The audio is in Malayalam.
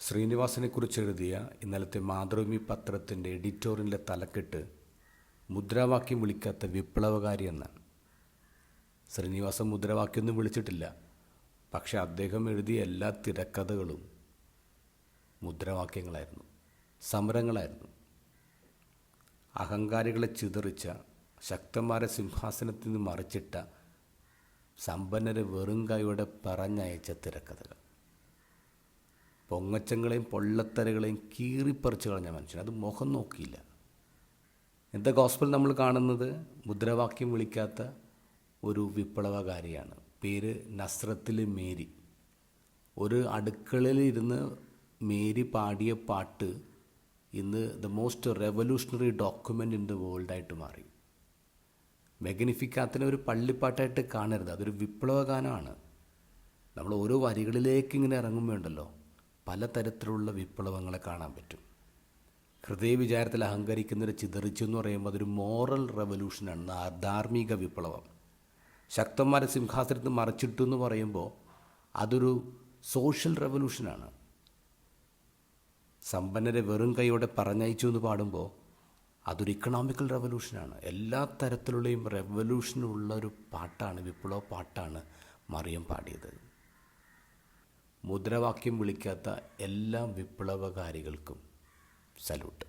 ശ്രീനിവാസനെക്കുറിച്ച് എഴുതിയ ഇന്നലത്തെ മാതൃഭൂമി പത്രത്തിൻ്റെ എഡിറ്റോറിയലിലെ തലക്കെട്ട് മുദ്രാവാക്യം വിളിക്കാത്ത വിപ്ലവകാരി എന്നാണ്. ശ്രീനിവാസൻ മുദ്രാവാക്യമൊന്നും വിളിച്ചിട്ടില്ല. പക്ഷെ അദ്ദേഹം എഴുതിയ എല്ലാ തിരക്കഥകളും മുദ്രാവാക്യങ്ങളായിരുന്നു, സമരങ്ങളായിരുന്നു. അഹങ്കാരികളെ ചിതറിച്ച, ശക്തന്മാരെ സിംഹാസനത്തിൽ നിന്ന് മറിച്ചിട്ട, സമ്പന്നരെ വെറും കൈയോടെ പറഞ്ഞയച്ച തിരക്കഥകൾ. പൊങ്ങച്ചങ്ങളെയും പൊള്ളത്തരകളെയും കീറിപ്പറിച്ച് കളഞ്ഞ മനുഷ്യൻ. അത് മുഖം നോക്കിയില്ല. എന്താ ഗോസ്പൽ നമ്മൾ കാണുന്നത്? മുദ്രാവാക്യം വിളിക്കാത്ത ഒരു വിപ്ലവകാരിയാണ്. പേര് നസ്രത്തിൽ മേരി. ഒരു അടുക്കളയിലിരുന്ന് മേരി പാടിയ പാട്ട് ഇന്ന് the most revolutionary document in the വേൾഡായിട്ട് മാറി. മെഗനിഫിക്കാത്തിനെ ഒരു പള്ളിപ്പാട്ടായിട്ട് കാണരുത്. അതൊരു വിപ്ലവഗാനമാണ്. നമ്മൾ ഓരോ വരികളിലേക്ക് ഇങ്ങനെ ഇറങ്ങുമ്പോഴുണ്ടല്ലോ, പലതരത്തിലുള്ള വിപ്ലവങ്ങളെ കാണാൻ പറ്റും. ഹൃദയവിചാരത്തിൽ അഹങ്കരിക്കുന്നവരെ ചിതറിച്ചു എന്ന് പറയുമ്പോൾ അതൊരു മോറൽ റെവല്യൂഷനാണ്, ധാർമ്മിക വിപ്ലവം. ശക്തന്മാരെ സിംഹാസനത്തിൽ മറിച്ചിട്ടു എന്ന് പറയുമ്പോൾ അതൊരു സോഷ്യൽ റെവല്യൂഷനാണ്. സമ്പന്നരെ വെറും കൈയോടെ പറഞ്ഞയച്ചു എന്ന് പാടുമ്പോൾ അതൊരു ഇക്കണോമിക്കൽ റെവല്യൂഷനാണ്. എല്ലാ തരത്തിലുള്ളയും റെവല്യൂഷനുള്ള ഒരു പാട്ടാണ്, വിപ്ലവ പാട്ടാണ് മറിയം പാടിയത്. മുദ്രാവാക്യം വിളിക്കാത്ത എല്ലാ വിപ്ലവകാരികൾക്കും സല്യൂട്ട്.